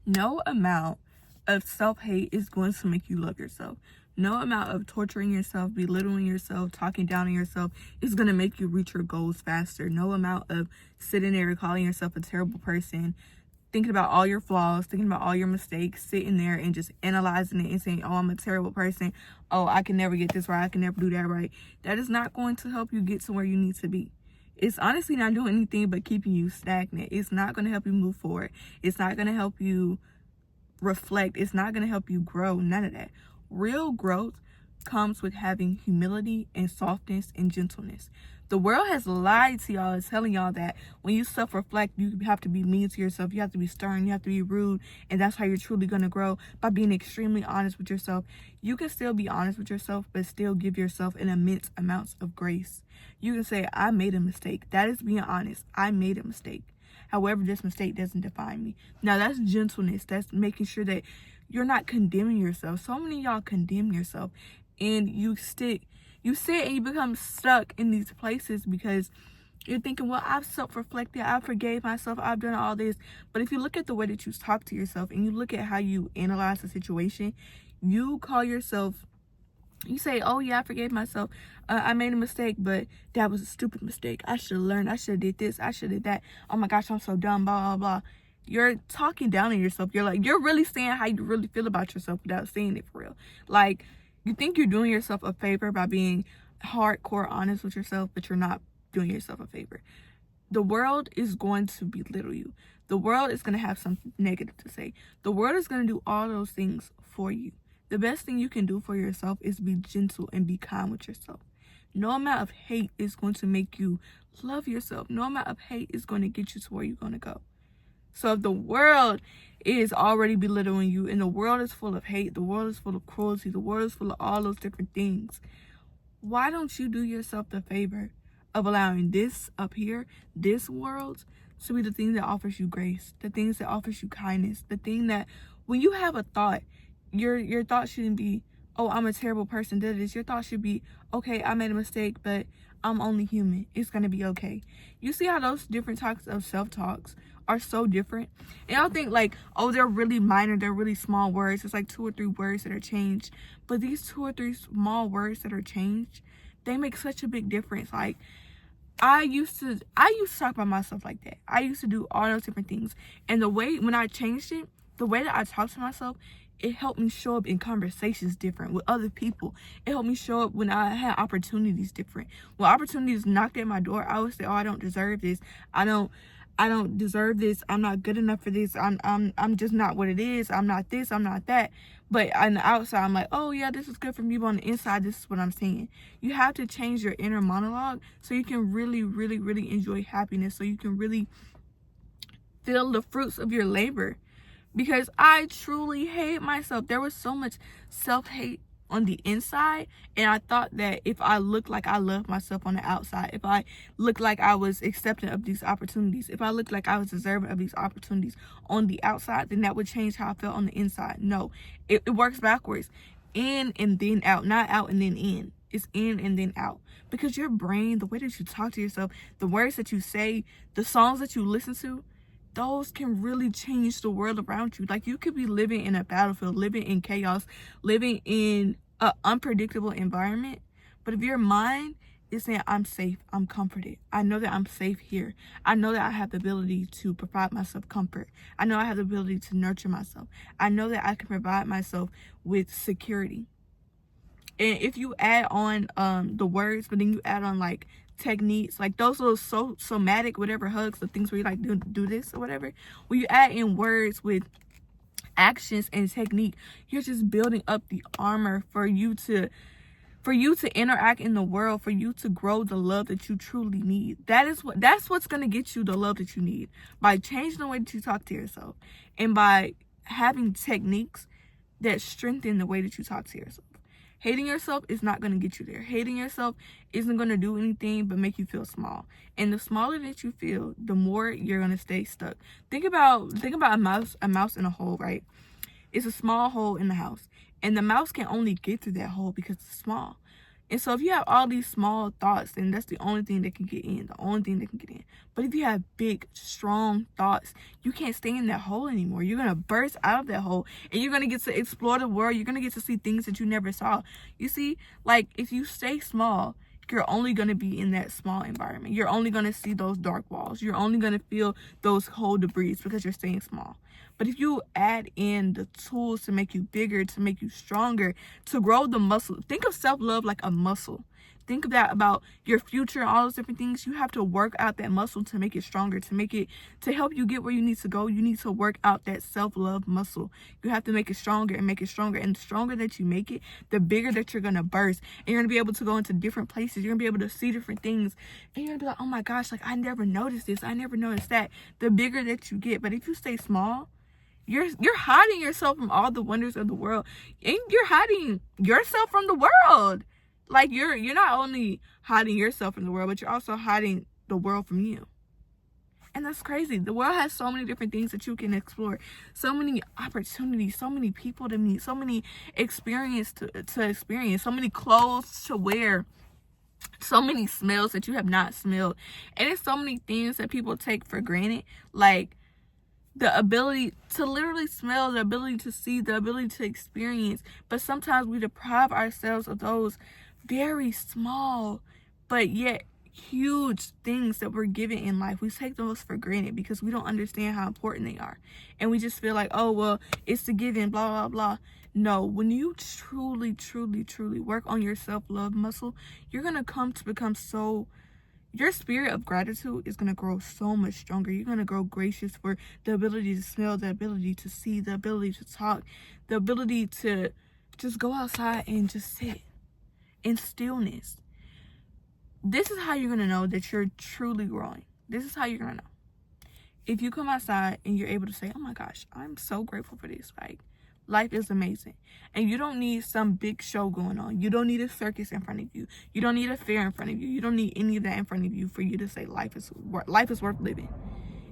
No amount of self-hate is going to make you love yourself. No amount of torturing yourself, belittling yourself, talking down on yourself is going to make you reach your goals faster. No amount of sitting there calling yourself a terrible person, thinking about all your flaws, thinking about all your mistakes, sitting there and just analyzing it and saying, oh, I'm a terrible person. Oh, I can never get this right. I can never do that right. That is not going to help you get to where you need to be. It's honestly not doing anything but keeping you stagnant. It's not going to help you move forward. It's not going to help you reflect. It's not going to help you grow. None of that. Real growth comes with having humility and softness and gentleness. The world has lied to y'all, is telling y'all that when you self-reflect, you have to be mean to yourself, you have to be stern, you have to be rude, and that's how you're truly going to grow, by being extremely honest with yourself. You can still be honest with yourself, but still give yourself an immense amounts of grace. You can say, I made a mistake. That is being honest. I made a mistake. However, this mistake doesn't define me. Now, that's gentleness. That's making sure that you're not condemning yourself. So many of y'all condemn yourself, and you sit and you become stuck in these places because you're thinking, well, I've self-reflected, I forgave myself, I've done all this. But if you look at the way that you talk to yourself and you look at how you analyze the situation, you call yourself, you say, oh yeah, I forgave myself, I made a mistake, but that was a stupid mistake. I should have learned, I should have did this, I should have did that. Oh my gosh, I'm so dumb, blah, blah, blah. You're talking down on yourself. You're really saying how you really feel about yourself without saying it for real. Like, you think you're doing yourself a favor by being hardcore honest with yourself, but you're not doing yourself a favor. The world is going to belittle you. The world is going to have something negative to say. The world is going to do all those things for you. The best thing you can do for yourself is be gentle and be kind with yourself. No amount of hate is going to make you love yourself. No amount of hate is going to get you to where you're going to go. So if the world is already belittling you, and the world is full of hate, the world is full of cruelty, the world is full of all those different things, why don't you do yourself the favor of allowing this up here, this world, to be the thing that offers you grace, the things that offers you kindness, the thing that when you have a thought, your thought shouldn't be, oh, I'm a terrible person, did this. Your thought should be, okay, I made a mistake, but I'm only human. It's going to be okay. You see how those different types of self-talks are so different? And y'all think like, oh, they're really minor, they're really small words. It's like 2 or 3 words that are changed. But these 2 or 3 small words that are changed, they make such a big difference. Like, I used to talk about myself like that. I used to do all those different things. And the way, when I changed it, the way that I talk to myself, it helped me show up in conversations different with other people. It helped me show up when I had opportunities different. When opportunities knocked at my door, I would say, oh, I don't deserve this. I don't deserve this. I'm not good enough for this. I'm just not what it is. I'm not this. I'm not that. But on the outside, I'm like, oh yeah, this is good for me. But on the inside, this is what I'm saying. You have to change your inner monologue so you can really, really, really enjoy happiness. So you can really feel the fruits of your labor. Because I truly hate myself. There was so much self-hate on the inside, and I thought that if I looked like I loved myself on the outside, if I looked like I was accepting of these opportunities, if I looked like I was deserving of these opportunities on the outside, then that would change how I felt on the inside. No, it works backwards. In and then out, not out and then in. It's in and then out. Because your brain, the way that you talk to yourself, the words that you say, the songs that you listen to, those can really change the world around you. Like, you could be living in a battlefield, living in chaos, living in an unpredictable environment. But if your mind is saying, I'm safe, I'm comforted, I know that I'm safe here, I know that I have the ability to provide myself comfort, I know I have the ability to nurture myself, I know that I can provide myself with security. And if you add on the words, but then you add on like techniques, like those little somatic whatever hugs, the things where you like do this or whatever, when you add in words with actions and technique, you're just building up the armor for you to interact in the world, for you to grow the love that you truly need. That's what's going to get you the love that you need, by changing the way that you talk to yourself, and by having techniques that strengthen the way that you talk to yourself. Hating yourself is not going to get you there. Hating yourself isn't going to do anything but make you feel small. And the smaller that you feel, the more you're going to stay stuck. Think about a mouse in a hole, right? It's a small hole in the house. And the mouse can only get through that hole because it's small. And so if you have all these small thoughts, then that's the only thing that can get in, the only thing that can get in. But if you have big, strong thoughts, you can't stay in that hole anymore. You're going to burst out of that hole, and you're going to get to explore the world. You're going to get to see things that you never saw. You see, like, if you stay small, you're only going to be in that small environment. You're only going to see those dark walls. You're only going to feel those cold debris because you're staying small. But if you add in the tools to make you bigger, to make you stronger, to grow the muscle, think of self-love like a muscle. Think of that about your future, all those different things. You have to work out that muscle to make it stronger, to help you get where you need to go. You need to work out that self-love muscle. You have to make it stronger and make it stronger. And the stronger that you make it, the bigger that you're going to burst. And you're going to be able to go into different places. You're going to be able to see different things. And you're going to be like, oh my gosh, like I never noticed this. I never noticed that. The bigger that you get. But if you stay small, you're hiding yourself from all the wonders of the world. And you're hiding yourself from the world. Like, you're not only hiding yourself from the world, but you're also hiding the world from you. And that's crazy. The world has so many different things that you can explore. So many opportunities, so many people to meet, so many experience to experience, so many clothes to wear, so many smells that you have not smelled. And it's so many things that people take for granted. Like, the ability to literally smell, the ability to see, the ability to experience. But sometimes we deprive ourselves of those very small but yet huge things that we're given in life. We take those for granted because we don't understand how important they are, and we just feel like, oh well, it's the given, blah blah blah. No, when you truly work on your self-love muscle, you're gonna come to become so, your spirit of gratitude is going to grow so much stronger. You're going to grow gracious for the ability to smell, the ability to see, the ability to talk, the ability to just go outside and just sit in stillness. This is how you're going to know that you're truly growing. This is how you're going to know. If you come outside and you're able to say, oh my gosh, I'm so grateful for this. Like, life is amazing. And you don't need some big show going on. You don't need a circus in front of you. You don't need a fair in front of you. You don't need any of that in front of you for you to say life is worth living.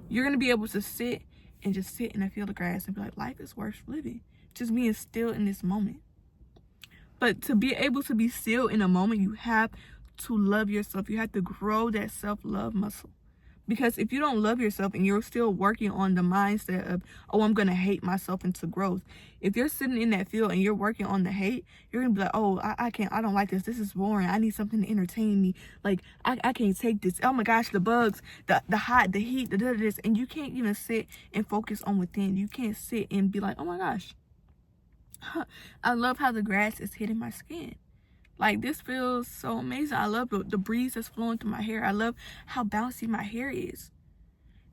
You're going to be able to sit and just sit in a field of grass and be like, life is worth living. Just being still in this moment. But to be able to be still in a moment, you have to love yourself. You have to grow that self-love muscle. Because if you don't love yourself and you're still working on the mindset of, oh, I'm going to hate myself into growth. If you're sitting in that field and you're working on the hate, you're going to be like, oh, I don't like this. This is boring. I need something to entertain me. Like, I can't take this. Oh my gosh, the bugs, the hot, the heat, this. And you can't even sit and focus on within. You can't sit and be like, oh my gosh, I love how the grass is hitting my skin. Like, this feels so amazing. I love the breeze that's flowing through my hair. I love how bouncy my hair is.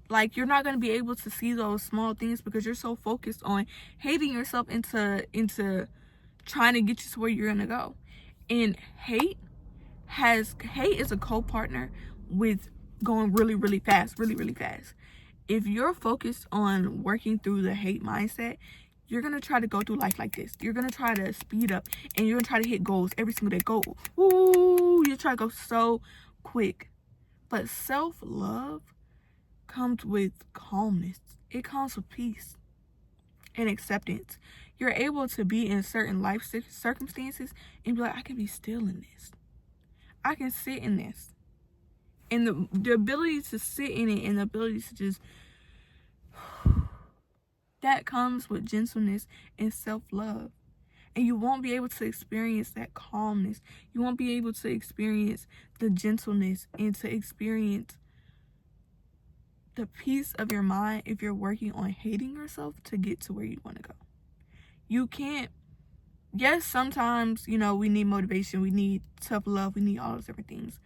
Like, you're not going to be able to see those small things because you're so focused on hating yourself into trying to get you to where you're going to go. And hate is a co-partner with going really fast, really fast. If you're focused on working through the hate mindset, you're going to try to go through life like this. You're going to try to speed up, and you're going to try to hit goals every single day. Go, woo, you try to go so quick. But self-love comes with calmness. It comes with peace and acceptance. You're able to be in certain life circumstances and be like, I can be still in this. I can sit in this. And the ability to sit in it and the ability to just... that comes with gentleness and self-love. And you won't be able to experience that calmness. You won't be able to experience the gentleness and to experience the peace of your mind if you're working on hating yourself to get to where you want to go. You can't... yes, sometimes, we need motivation. We need tough love. We need all those different things.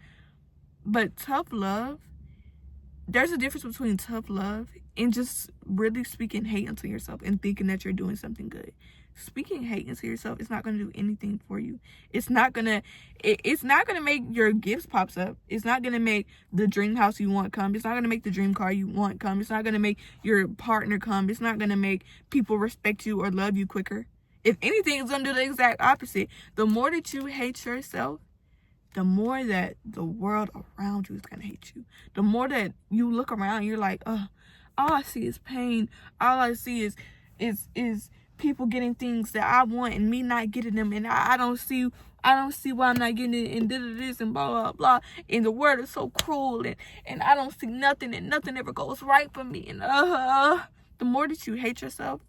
But tough love, there's a difference between tough love and just really speaking hate into yourself and thinking that you're doing something good. Speaking hate into yourself is not going to do anything for you. It's not going to make your gifts pops up. It's not going to make the dream house you want come. It's not going to make the dream car you want come. It's not going to make your partner come. It's not going to make people respect you or love you quicker. If anything, it's going to do the exact opposite. The more that you hate yourself, the more that the world around you is going to hate you. The more that you look around, you're like, all I see is pain. All I see is people getting things that I want and me not getting them, and I don't see why I'm not getting it, and this and blah blah blah, and the world is so cruel, and I don't see nothing, and nothing ever goes right for me, and the more that you hate yourself,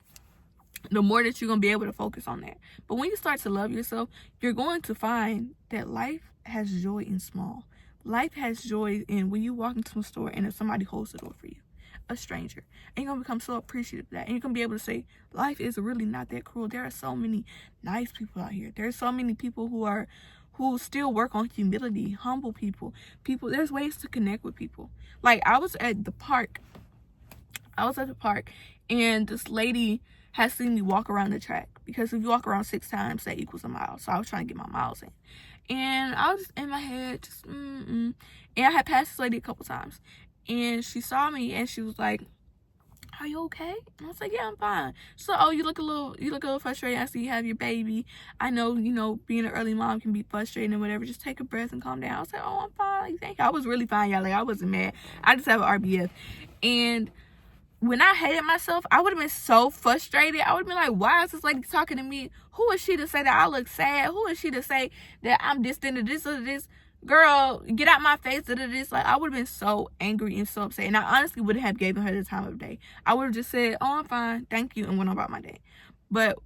the more that you're going to be able to focus on that. But when you start to love yourself, you're going to find that life has joy in small. Life has joy in when you walk into a store and if somebody holds the door for you, a stranger, and you're going to become so appreciative of that, and you're going to be able to say, life is really not that cruel. There are so many nice people out here. There's so many people who still work on humility, humble people. There's ways to connect with people. Like, I was at the park, and this lady has seen me walk around the track, because if you walk around 6 times, that equals a mile. So I was trying to get my miles in, and I was just in my head, just and I had passed this lady a couple times, and she saw me, and she was like, "Are you okay?" And I was like, "Yeah, I'm fine." So, "Oh, you look a little frustrated. I see you have your baby. I know, being an early mom can be frustrating and whatever. Just take a breath and calm down." I was like, "Oh, I'm fine. Like, thank you." I was really fine, y'all. Like, I wasn't mad. I just have an RBF, and when I hated myself, I would have been so frustrated. I would have been like, why is this lady talking to me? Who is she to say that I look sad? Who is she to say that I'm distant to this or this? Girl, get out my face to this. Like, I would have been so angry and so upset. And I honestly wouldn't have given her the time of day. I would have just said, "Oh, I'm fine. Thank you," and went on about my day. But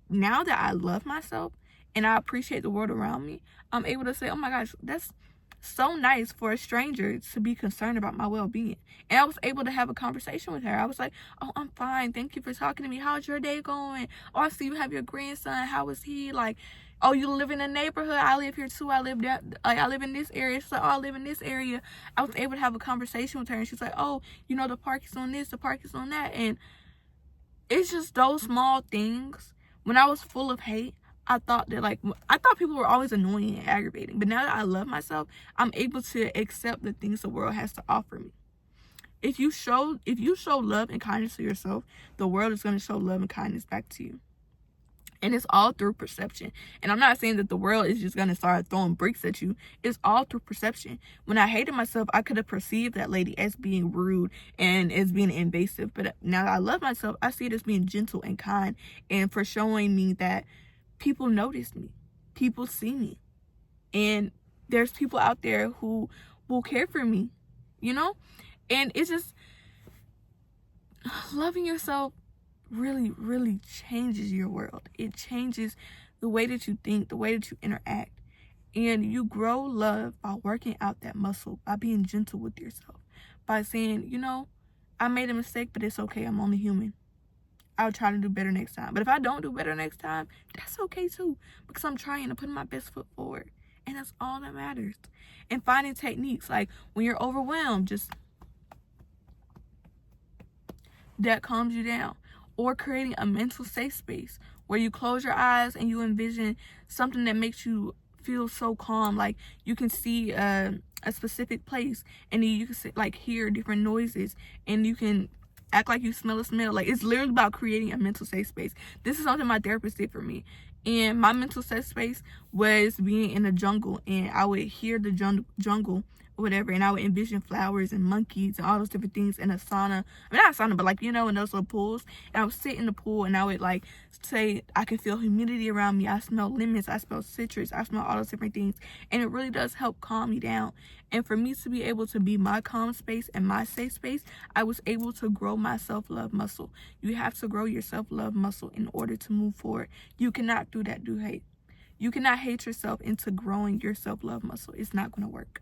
now that I love myself and I appreciate the world around me, I'm able to say, "Oh my gosh, that's so nice for a stranger to be concerned about my well-being." And I was able to have a conversation with her. I was like, "Oh, I'm fine. Thank you for talking to me. How's your day going? Oh, I see you have your grandson. How is he? Like, oh, you live in a neighborhood? I live here too. I live there. Like, I live in this area." She's like, "Oh, I live in this area." I was able to have a conversation with her, and she's like, "Oh, the park is on this, the park is on that." And it's just those small things. When I was full of hate, I thought people were always annoying and aggravating. But now that I love myself, I'm able to accept the things the world has to offer me. If you show love and kindness to yourself, the world is going to show love and kindness back to you. And it's all through perception. And I'm not saying that the world is just going to start throwing bricks at you. It's all through perception. When I hated myself, I could have perceived that lady as being rude and as being invasive. But now that I love myself, I see it as being gentle and kind, and for showing me that people notice me. People see me. And there's people out there who will care for me, And it's just, loving yourself really, really changes your world. It changes the way that you think, the way that you interact. And you grow love by working out that muscle, by being gentle with yourself, by saying, I made a mistake, but it's okay. I'm only human. I'll try to do better next time. But if I don't do better next time, that's okay too, because I'm trying to put my best foot forward. And that's all that matters. And finding techniques, like when you're overwhelmed, just that calms you down. Or creating a mental safe space where you close your eyes and you envision something that makes you feel so calm. Like, you can see a specific place, and then you can hear different noises, and you can act like you smell a smell. Like, it's literally about creating a mental safe space. This is something my therapist did for me. And my mental safe space was being in the jungle, and I would hear the jungle or whatever, and I would envision flowers and monkeys and all those different things in a sauna. I mean, not a sauna, but in those little pools. And I would sit in the pool, and I would say I can feel humidity around me. I smell lemons, I smell citrus, I smell all those different things. And it really does help calm me down. And for me to be able to be my calm space and my safe space, I was able to grow my self-love muscle. You have to grow your self-love muscle in order to move forward. You cannot do that through hate. You cannot hate yourself into growing your self-love muscle. It's not going to work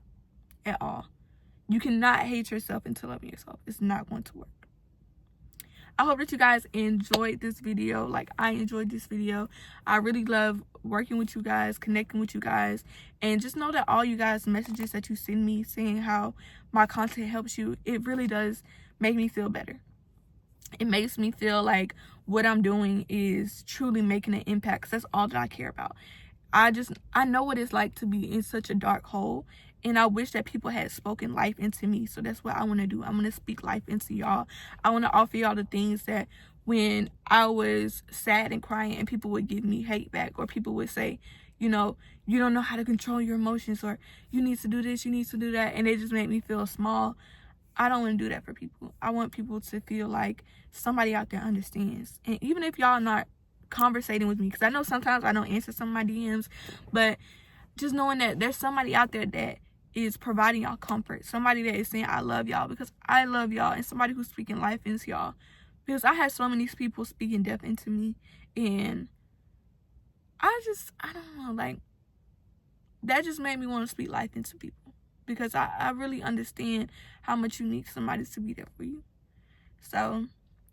at all. You cannot hate yourself into loving yourself. It's not going to work. I hope that you guys enjoyed this video like I enjoyed this video. I really love working with you guys, connecting with you guys, and just know that all you guys' messages that you send me saying how my content helps you, it really does make me feel better. It makes me feel like what I'm doing is truly making an impact, 'cause that's all that I care about. I know what it's like to be in such a dark hole, and I wish that people had spoken life into me. So that's what I want to do. I'm going to speak life into y'all. I want to offer y'all the things that when I was sad and crying and people would give me hate back, or people would say, you don't know how to control your emotions, or you need to do this, you need to do that, and it just made me feel small. I don't want to do that for people. I want people to feel like somebody out there understands. And even if y'all not conversating with me, because I know sometimes I don't answer some of my DMs, but just knowing that there's somebody out there that is providing y'all comfort, somebody that is saying I love y'all because I love y'all, and somebody who's speaking life into y'all, because I had so many people speaking death into me, and I don't know, like, that just made me want to speak life into people, because I really understand how much you need somebody to be there for you. So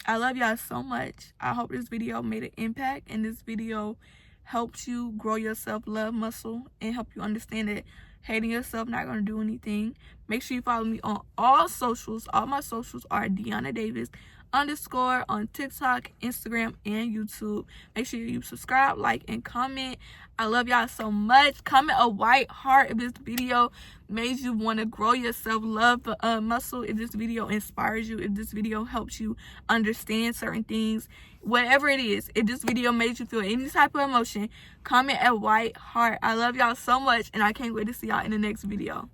I love y'all so much. I hope this video made an impact, and this video helped you grow your self-love muscle and help you understand that hating yourself not going to do anything. Make sure you follow me on all socials. All my socials are Deanna Davis _ on TikTok, Instagram, and YouTube. Make sure you subscribe, like, and comment. I love y'all so much. Comment a white heart if this video made you want to grow your self-love muscle, if this video inspires you, if this video helps you understand certain things, whatever it is. If this video made you feel any type of emotion, comment a white heart. I love y'all so much, and I can't wait to see y'all in the next video.